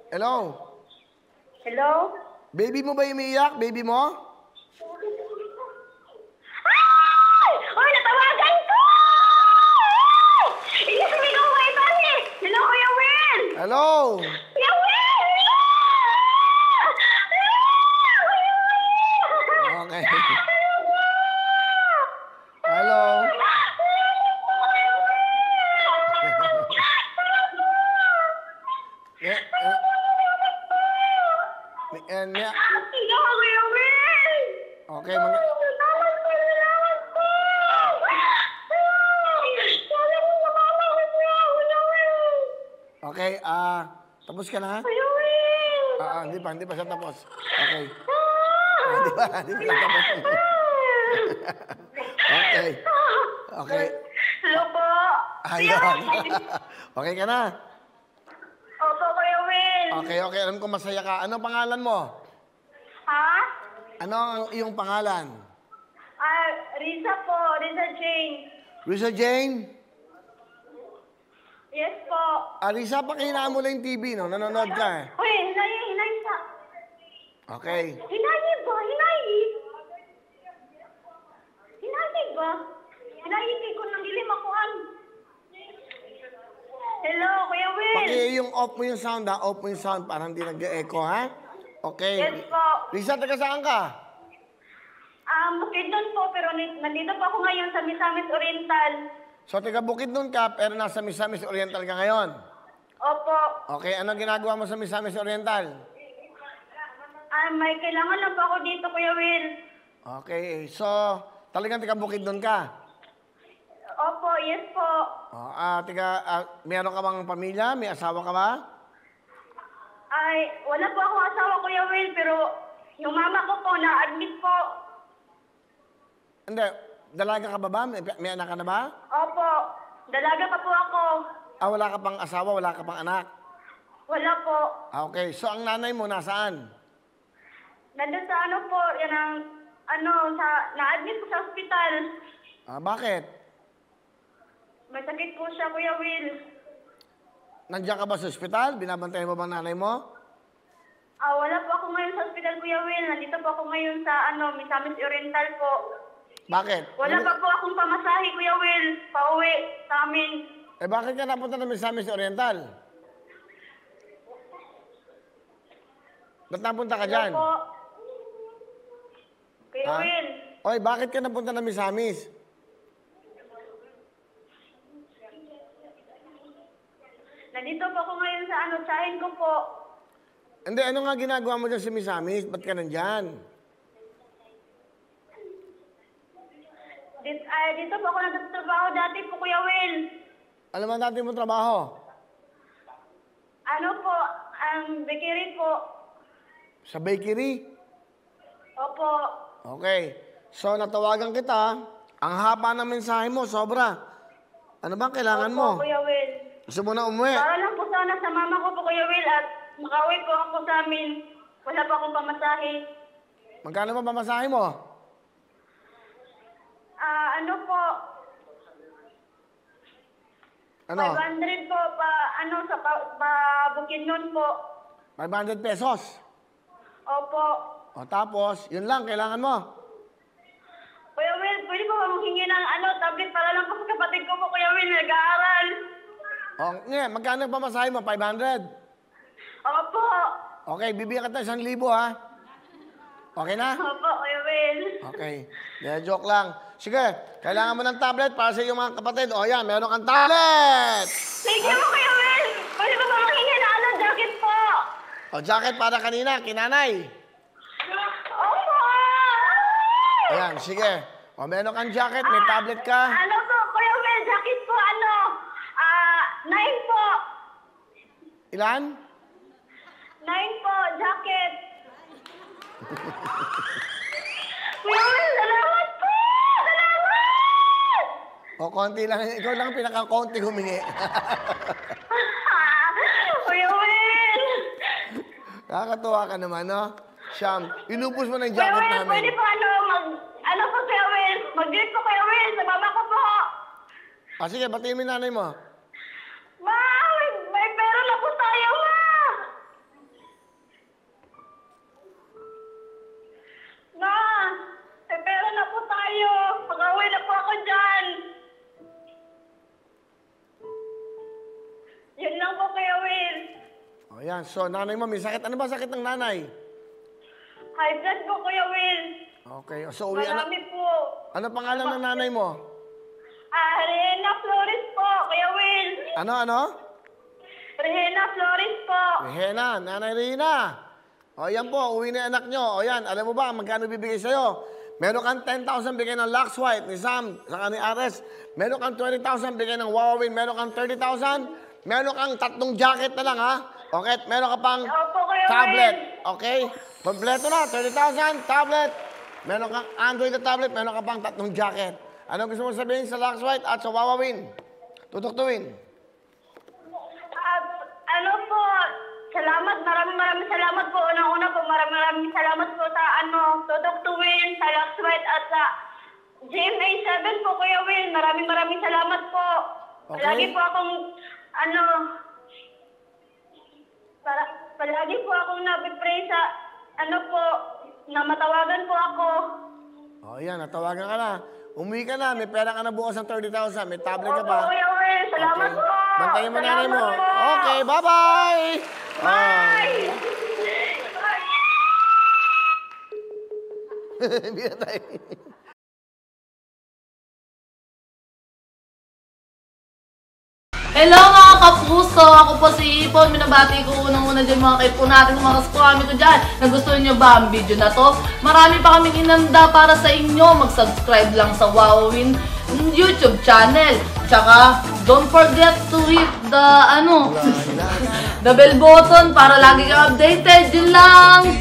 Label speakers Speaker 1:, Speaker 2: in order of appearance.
Speaker 1: Hello?
Speaker 2: Hello?
Speaker 1: Baby mo ba umiiyak? Baby mo?
Speaker 2: Ay! Uy, natawagan ko! Inisipin ko kay Tani! Hello, Kuya Will!
Speaker 1: Hello?
Speaker 2: Kuya Will!
Speaker 1: Okay. Hello? Yeah.
Speaker 2: Hello, Kuya Will!
Speaker 1: Okay, Okay, tapos ka na?
Speaker 2: Kuya Will!
Speaker 1: Hindi pa siya tapos. Okay. Hindi pa siya tapos. Okay. Okay.
Speaker 2: Hello po!
Speaker 1: Ayun. Okay ka na?
Speaker 2: Opo, Kuya Will!
Speaker 1: Okay. Alam ko masaya ka. Ano pangalan mo?
Speaker 2: Ha?
Speaker 1: Ano ang iyong pangalan?
Speaker 2: Risa po. Risa Jane.
Speaker 1: Risa Jane?
Speaker 2: Yes po.
Speaker 1: Risa, pakihinaan mo lang yung TV, no? Nanonood ka eh.
Speaker 2: Uy, hinay sa...
Speaker 1: Okay.
Speaker 2: Hinayi ba? Hinayi ba? Hinayi kay ko nang dilim akuan. Hello, Kuya Will.
Speaker 1: Yung off mo yung sound, ha? Off mo yung sound para hindi nag-echo, ha? Okay.
Speaker 2: Yes po.
Speaker 1: Risa, taga saan ka?
Speaker 2: Bukidnon po, pero nandito po ako ngayon sa Misamis Oriental.
Speaker 1: So, taga Bukidnon ka, pero nasa Misamis Oriental ka ngayon?
Speaker 2: Opo.
Speaker 1: Okay, ano ginagawa mo sa Misamis Oriental?
Speaker 2: May kailangan lang po ako dito, Kuya Will.
Speaker 1: Okay, so, talagang taga Bukidnon ka?
Speaker 2: Opo, yes po.
Speaker 1: Meron ka bang pamilya? May asawa ka ba?
Speaker 2: Wala po akong asawa, Kuya Will, pero yung mama ko po, na-admit po.
Speaker 1: Hindi, dalaga ka ba? May anak ka na ba?
Speaker 2: Opo, dalaga pa po ako.
Speaker 1: Wala ka pang asawa, wala ka pang anak?
Speaker 2: Wala po.
Speaker 1: Okay, so ang nanay mo nasaan?
Speaker 2: Nandun sa ano po, yan ang, na-admit po sa ospital.
Speaker 1: Bakit?
Speaker 2: May sakit po siya, Kuya Will.
Speaker 1: Nandiyan ka ba sa ospital? Binabantayan mo ba ang nanay mo?
Speaker 2: Wala po ako ngayon sa ospital, Kuya Will. Nandito po ako ngayon sa, Misamis Oriental po.
Speaker 1: Bakit?
Speaker 2: Wala pa po akong pamasahe, Kuya Will. Pauwi sa amin.
Speaker 1: Bakit ka napunta na Misamis Oriental? Ba't napunta ka dyan?
Speaker 2: Hello po. Kuya Will.
Speaker 1: Oy, bakit ka napunta na Misamis?
Speaker 2: Nandito po ako ngayon sa tsahin ko po.
Speaker 1: Hindi, ano nga ginagawa mo dyan sa Misamis? Ba't ka nandyan?
Speaker 2: Dito po ako nagtatrabaho dati po, Kuya Will.
Speaker 1: Ano man dati mo trabaho?
Speaker 2: Ano po, bakery po.
Speaker 1: Sa bakery?
Speaker 2: Opo.
Speaker 1: Okay. So, natawagan kita. Ang haba ng mensahe mo, sobra. Ano bang kailangan mo?
Speaker 2: Opo, Kuya Will.
Speaker 1: Gusto mo na umuwi?
Speaker 2: Para lang po sana sa mama ko po, Kuya Will, at makauwi po ako sa amin. Wala pa akong pamasahe.
Speaker 1: Magkano ba pamasahe mo?
Speaker 2: Ano po?
Speaker 1: Ano?
Speaker 2: 500 po sa Bukidnon po.
Speaker 1: 500 pesos.
Speaker 2: Opo.
Speaker 1: Tapos, yun lang, kailangan mo.
Speaker 2: Kuya Will, pwede po ba manghingi ng tablet para lang po sa kapatid ko po, Kuya Will, nag-aaral.
Speaker 1: Magkano pamasahe mo? 500?
Speaker 2: Opo.
Speaker 1: Okay, bibigyan kita 1,000, ha? Okay na?
Speaker 2: Opo, Kuya Will.
Speaker 1: Okay. Joke lang. Sige, kailangan mo ng tablet para sa iyong mga kapatid. Yan, meron kang tablet!
Speaker 2: Thank you, Kuya Will. Pwede ba ba manghingi ng jacket po?
Speaker 1: Jacket para kanina, kinanay.
Speaker 2: Opo.
Speaker 1: Ayan, sige. Meron kang jacket, may tablet ka.
Speaker 2: Ano po, Kuya Will, jacket po, 9 po.
Speaker 1: Ilan?
Speaker 2: 9 po, jacket. Kuya Will, salamat po! Salamat!
Speaker 1: Konti lang. Ikaw lang pinaka-konti humingi.
Speaker 2: Kuya Will!
Speaker 1: Nakakatuwa ka naman, no? Siyam, inubos mo na yung
Speaker 2: Kuya
Speaker 1: jacket
Speaker 2: Will,
Speaker 1: namin.
Speaker 2: pwede po po, Kuya Will. Mag-drink po, Kuya Will. Sa mama ko po.
Speaker 1: Sige, batiin mo yung nanay mo.
Speaker 2: Ma, may pera na po tayo, ma. po, Kuya Will.
Speaker 1: O yan, so nanay mo, may sakit. Ano ba sakit ng nanay?
Speaker 2: High blood po, Kuya Will.
Speaker 1: Okay, so uwi na.
Speaker 2: Marami po.
Speaker 1: Ano pangalan ng nanay mo?
Speaker 2: Rehena Flores po, Kuya Will.
Speaker 1: Ano?
Speaker 2: Rehena Flores po.
Speaker 1: Rehena, nanay Rehena. O yan po, uwi na yung anak nyo. O yan, alam mo ba, magkano bibigay sa'yo? Meron kang 10,000 bigay ng Lux White ni Sam, saka ni Ares. Meron kang 20,000 bigay ng Wawawin. Meron kang 30,000. Meron kang 3 jacket na lang, ha? Okay, meron ka pang
Speaker 2: Opo, Kuya
Speaker 1: tablet.
Speaker 2: Will.
Speaker 1: Okay? Kompleto na, 30,000, tablet. Meron kang Android na tablet, meron ka pang 3 jacket. Ano gusto mo sabihin sa Lux White at sa Wawawin? Tutuktuin.
Speaker 2: Ano po, salamat, maraming salamat po. Unang-una po, maraming salamat po sa Tutok to Win, sa Lux White at sa GMA 7 po, Kuya Will. Maraming salamat po.
Speaker 1: Okay.
Speaker 2: Palagi po akong, palagi po akong napipray sa, na matawagan po ako.
Speaker 1: O yan, natawagan ka na. Umuwi ka na, may pera ka na bukas ng 30,000. May tablet ka
Speaker 2: Opo,
Speaker 1: pa.
Speaker 2: Kuya Will. Salamat
Speaker 1: Okay.
Speaker 2: po.
Speaker 1: Bantayan mo nanay mo.
Speaker 2: Salamat po.
Speaker 1: Okay, bye-bye!
Speaker 2: Bye!
Speaker 1: Hindi na tayo.
Speaker 3: Hello mga kapuso! Ako po si Ipon. Minabati ko unang-una dyan mga kaipo natin, mga kaskwami ko dyan. Nagustuhan nyo ba ang video na to? Marami pa kaming inanda para sa inyo. Mag-subscribe lang sa Wawawin YouTube channel. Tsaka, don't forget to hit the, the bell button para lagi kang updated. Yun lang!